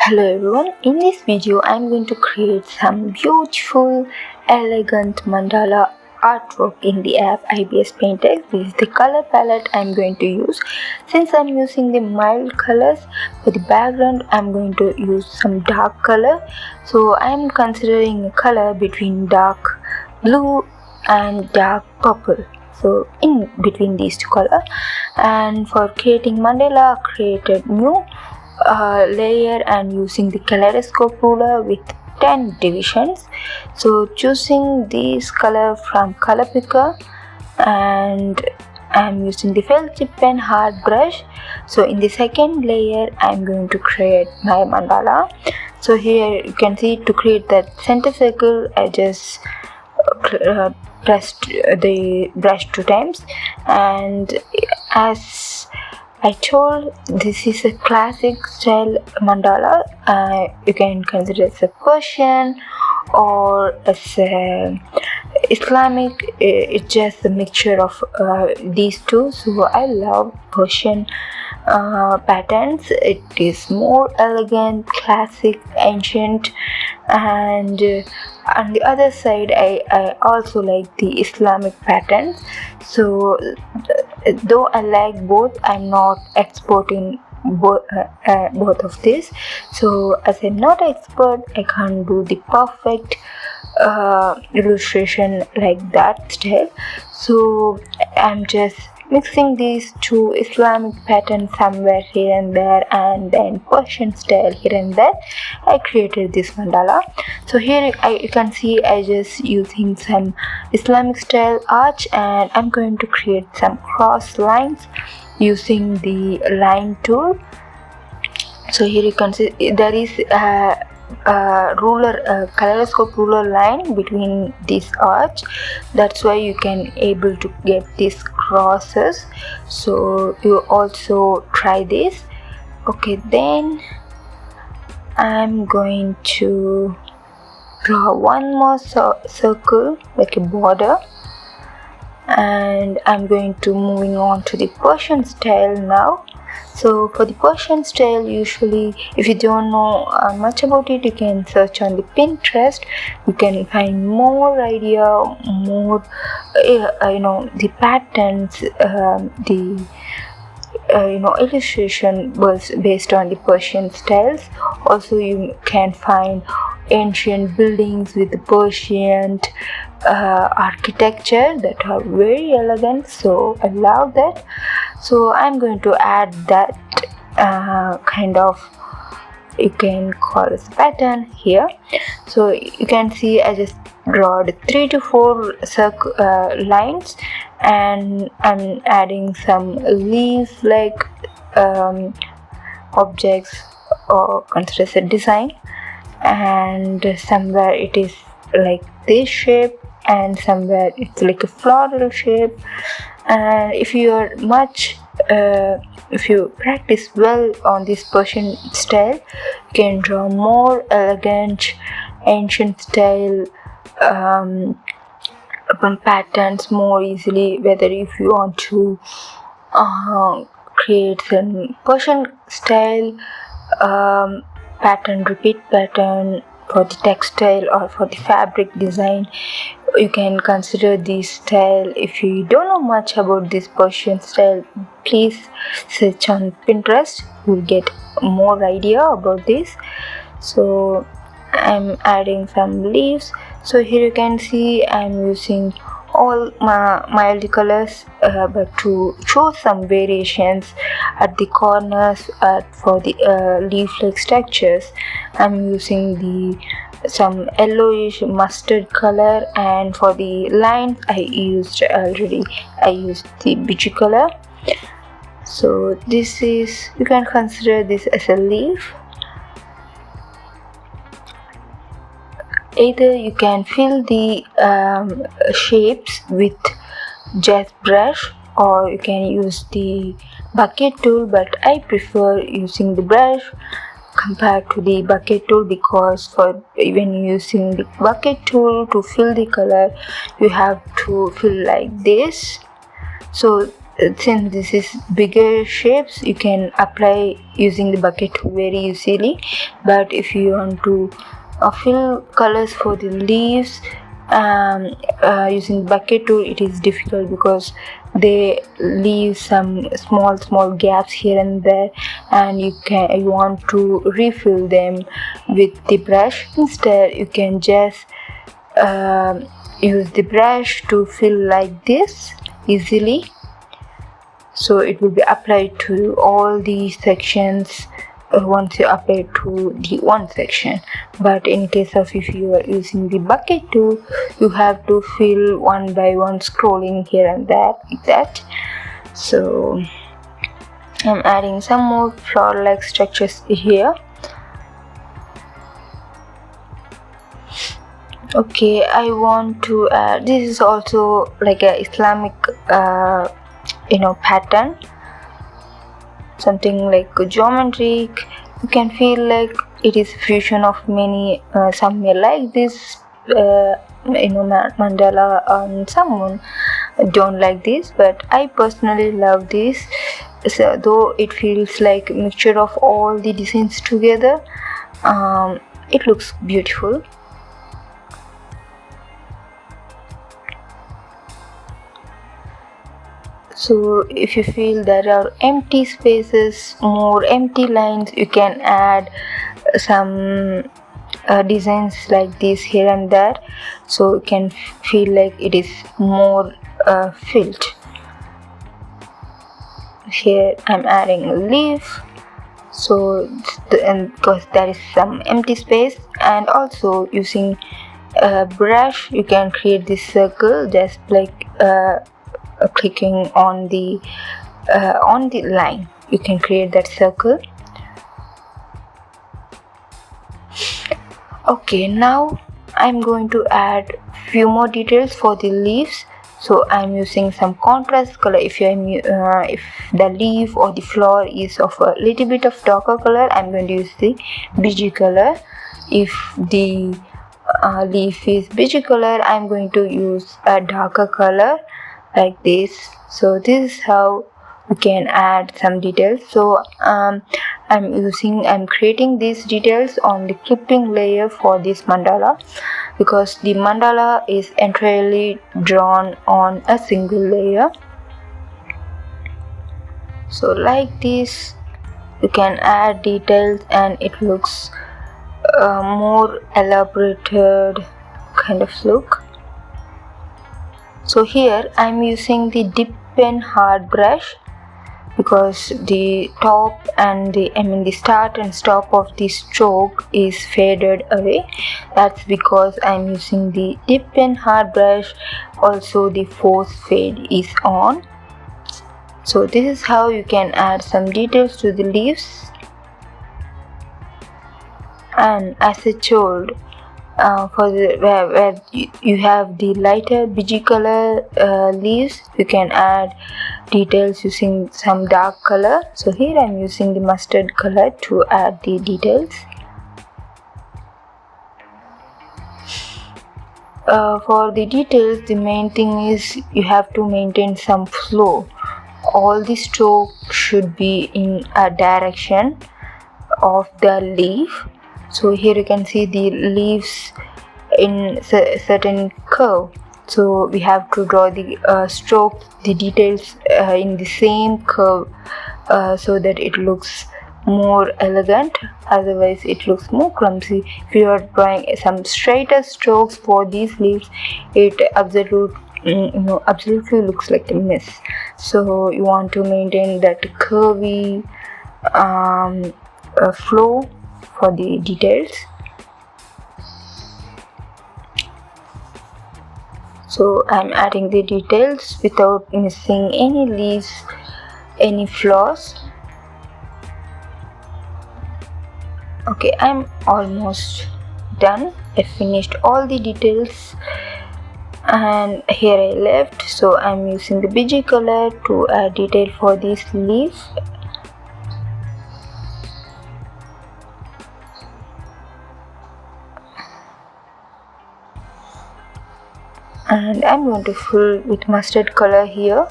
Hello everyone, in this video I am going to create some beautiful, elegant mandala artwork in the app IBIS PAINT X. This is the color palette I am going to use. Since I am using the mild colors for the background, I am going to use some dark color. So I am considering a color between dark blue and dark purple. So in between these two colors, and for creating mandala, created new layer and using the kaleidoscope ruler with 10 divisions. So choosing this color from color picker, and I'm using the felt tip pen hard brush. So in the second layer I'm going to create my mandala. So here you can see, to create that center circle I just pressed the brush 2 times, and as I told, this is a classic style mandala. You can consider it as a Persian or as a Islamic. It's just a mixture of these two. So I love Persian patterns. It is more elegant, classic, ancient, and on the other side I also like the Islamic patterns. So though I like both, I'm not expert in both of this. So as I'm not expert, I can't do the perfect illustration like that style. So I'm just mixing these two Islamic patterns somewhere here and there, and then Persian style here and there. I created this mandala. So here you can see I just using some Islamic style arch, and I'm going to create some cross lines using the line tool. So here you can see there is a kaleidoscope ruler line between this arch. That's why you can able to get these crosses. So you also try this. Okay, then I'm going to draw one more circle like a border, and I'm going to moving on to the Persian style now. So for the Persian style, usually if you don't know much about it, you can search on the Pinterest. You can find more idea, more the patterns, the illustration was based on the Persian styles. Also you can find ancient buildings with the Persian architecture that are very elegant. So I love that. So I'm going to add that kind of, you can call this pattern here. So you can see I just draw 3 to 4 lines, and I'm adding some leaf like objects, or consider as a design, and somewhere it is like this shape, and somewhere it's like a floral shape. And if you are if you practice well on this Persian style, you can draw more elegant ancient style patterns more easily. Whether if you want to create some Persian style pattern, repeat pattern for the textile or for the fabric design, you can consider this style. If you don't know much about this Persian style, please search on Pinterest. You'll get more idea about this. So I'm adding some leaves. So here you can see I'm using all my mild colors, but to show some variations at the corners for the leaf-like structures, I'm using some yellowish mustard color, and for the lines I used the beige color. So this is, you can consider this as a leaf. Either you can fill the shapes with just brush, or you can use the bucket tool, but I prefer using the brush compared to the bucket tool, because for even using the bucket tool to fill the color, you have to fill like this. So since this is bigger shapes, you can apply using the bucket tool very easily. But if you want to fill colors for the leaves using bucket tool, it is difficult because they leave some small gaps here and there, and you want to refill them with the brush. Instead, you can just use the brush to fill like this easily, so it will be applied to all the sections once you apply to the one section. But in case of if you are using the bucket tool, you have to fill one by one, scrolling here and there like that. So I'm adding some more flower like structures here. Okay, I want to add, this is also like a Islamic pattern, something like geometric. You can feel like it is fusion of many. Some may like this mandala, and someone don't like this, but I personally love this. So though it feels like a mixture of all the designs together, it looks beautiful. So if you feel there are empty spaces, more empty lines, you can add some designs like this here and there, so you can feel like it is more filled. Here I'm adding a leaf, so because there is some empty space, and also using a brush you can create this circle just like clicking on the line. You can create that circle. Okay, now I'm going to add few more details for the leaves. So I'm using some contrast color. If the leaf or the flower is of a little bit of darker color, I'm going to use the beige color. If the leaf is beige color, I'm going to use a darker color like this. So this is how we can add some details. So I'm creating these details on the clipping layer for this mandala, because the mandala is entirely drawn on a single layer. So like this you can add details and it looks more elaborated kind of look. So here I'm using the dip pen hard brush, because the top and the start and stop of the stroke is faded away. That's because I'm using the dip pen hard brush. Also the force fade is on. So this is how you can add some details to the leaves. And as I told, for where you have the lighter beige color leaves, you can add details using some dark color. So here I'm using the mustard color to add the details. For the details, the main thing is you have to maintain some flow. All the stroke should be in a direction of the leaf. So here you can see the leaves in certain curve. So we have to draw the stroke, the details in the same curve, so that it looks more elegant. Otherwise it looks more clumsy. If you are drawing some straighter strokes for these leaves, it absolutely looks like a mess. So you want to maintain that curvy flow for the details. So I'm adding the details without missing any leaves, any flowers. Okay, I'm almost done. I finished all the details, and here I left. So I'm using the beige color to add detail for this leaf. And I'm going to fill with mustard color here.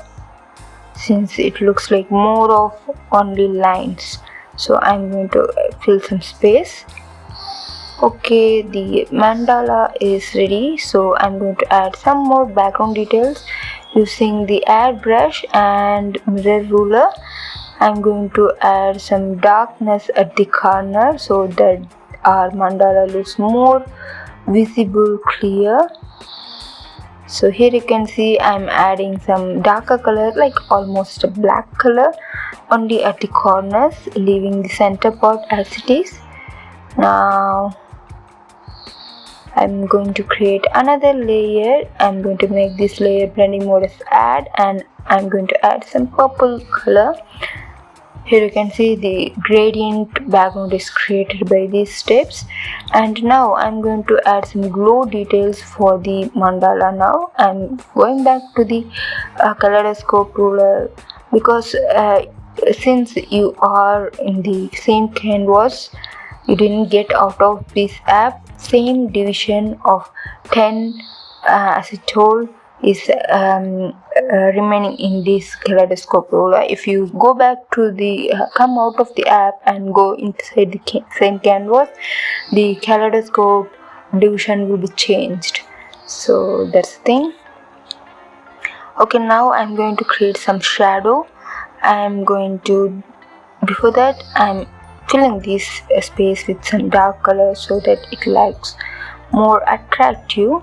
since it looks like more of only lines. So I'm going to fill some space. Okay, the mandala is ready, so I'm going to add some more background details using the add brush and mirror ruler. I'm going to add some darkness at the corner so that our mandala looks more visible, clear. So here you can see I'm adding some darker color, like almost a black color, only at the corners, leaving the center part as it is. Now I'm going to create another layer. I'm going to make this layer blending mode as add, and I'm going to add some purple color. Here you can see the gradient background is created by these steps. And now I'm going to add some glow details for the mandala. Now I'm going back to the kaleidoscope ruler, because since you are in the same canvas, you didn't get out of this app, same division of 10 as I told is remaining in this kaleidoscope ruler. If you go back to the come out of the app and go inside the same canvas, the kaleidoscope division will be changed. So that's the thing. Okay, now I'm going to create some shadow. Before that, I'm filling this space with some dark color so that it looks more attractive.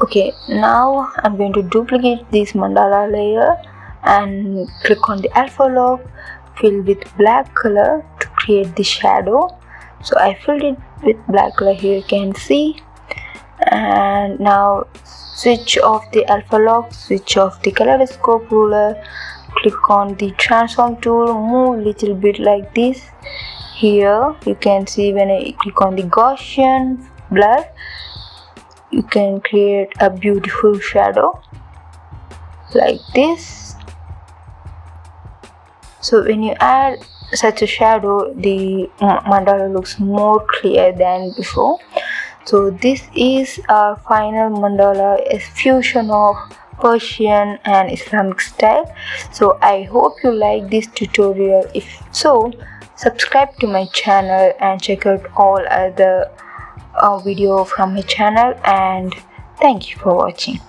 Okay, now I'm going to duplicate this mandala layer and click on the alpha lock, fill with black color to create the shadow. So I filled it with black color, here you can see. And now switch off the alpha lock, switch off the kaleidoscope ruler, click on the transform tool, move little bit like this. Here you can see when I click on the Gaussian blur, you can create a beautiful shadow like this. So when you add such a shadow, the mandala looks more clear than before. So this is our final mandala, a fusion of Persian and Islamic style. So I hope you like this tutorial. If so, subscribe to my channel and check out all other video from my channel, and thank you for watching.